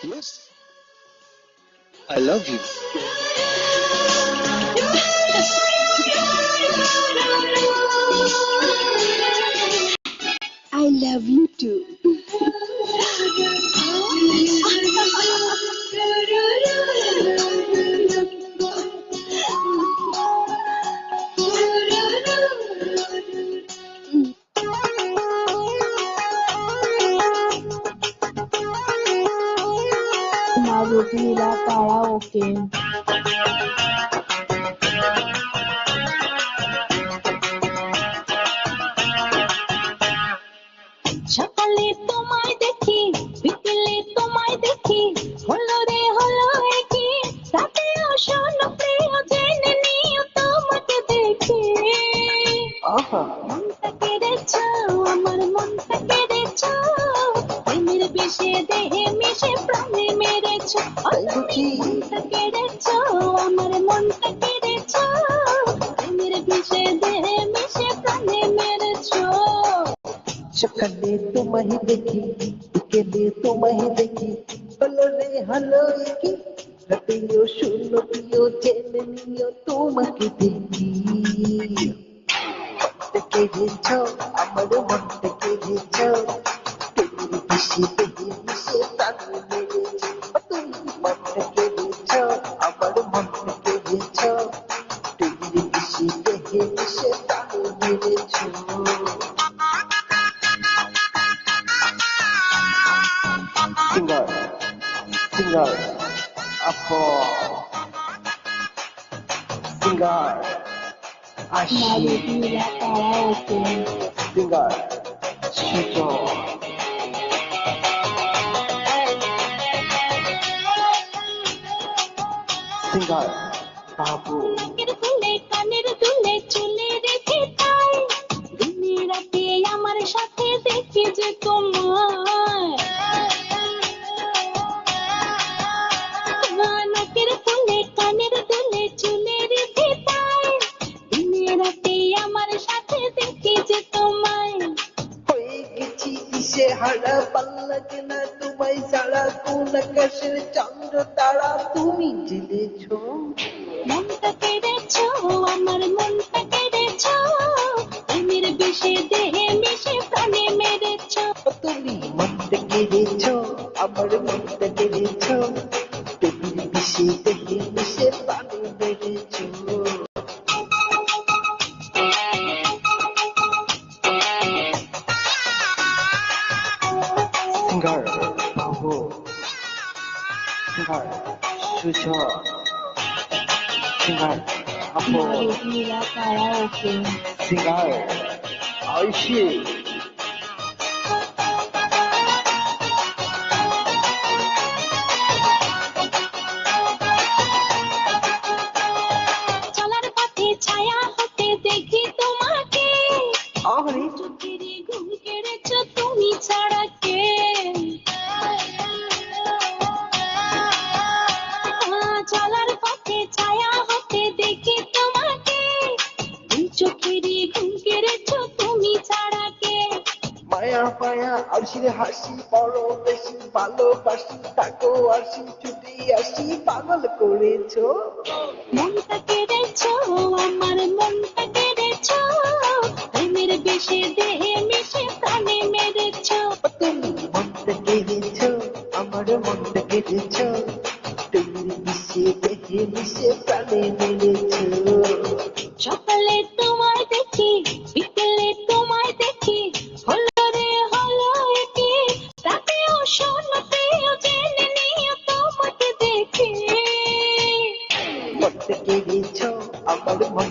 Yes, I love you. I love you too. মারুতিরা karaoke সকালে তোমায় দেখি বিকেলে তোমায় দেখি হলো রে হলো কি রাতেও শোনো প্রিয় জেনে নিও তোমাকে দেখি মনটা কেড়েছো আমার মনটা কেড়েছো প্রেমের বিষে দেহে মিশে প্রাণে মেরেছো মনটা কেড়েছো আমার মনটা কেড়েছো প্রেমের বিষে দেহে মিশে প্রাণে মেরেছো সকালে তোমায় দেখি বিকেলে তোমায় দেখি হলো রে হলো কি রাতেও শুনো প্রিয় জেনে নিও তোমাকে দেখি মনটা কেড়েছ আমার মনটা কেড়েছ তুমি বেশি দেহে মিশে প্রাণে মেরেছ তুমি মনটা কেড়েছ আমার মনটা কেড়েছ তুমি বেশি দেহে মিশে প্রাণে মেরেছ Singer, singer, singer, মারুতিরা karaoke singer, Shito, singer, Babu, নাকের ফুলে কানের দুলে চুলে রেখে তাই দিনে রাতে আমার সাথে দেখি যে তোমায় নাকের ফুলে কানের দুলে চুলে রেখে তাই দিনে রাতে আমার সাথে দেখি যে তোমায় হয়ে গেছি দিশে হারা পাল্লাকে না তোমায় ছাড়া কোন আকাশের চন্দ্র তারা তুমি জেলেছো মনটা কেড়েছো আমার মনটা কেড়েছো প্রেমের বিষে দেহে মিশে প্রাণে মেরেছো তুমি মনটা কেড়েছো আমার মনটা কেড়েছো তুমি বিষে দেহে মিশে প্রাণে মেরেছো Singer, Babu, singer, Sujo, singer, Apo, মারুতিরা কারাওকে singer, Aishi. চলার পথে ছায়া হতে দেখি তোমাকে আরে চোখের ঘুম কেড়েছো তুমি ছাড়া কে চলার পথে ছায়া হতে দেখি তোমাকে দুই চোখের ঘুম কেড়েছো তুমি ছাড়া কে মায়া পায়া আরশির হাসি বড় বেশি ভালোবাসি তাকো আসি ছুটি আসি পাগল করেছো মনটা কেড়েছো আমার মনটা কেড়েছো প্রেমের বিষে দেহে মিশে প্রাণে মেরেছো তুমি মনটা কেড়েছো আমার মনটা কেড়েছো তুমি মিশে দেহে মিশে প্রাণে মেরেছো সকালে তোমায় দেখি বিকেলে তোমায় দেখি হলো রে হলো কি রাতেও শোনো প্রিয় জেনে নিও তোমাকে দেখি মনটা কেড়েছো আমার মন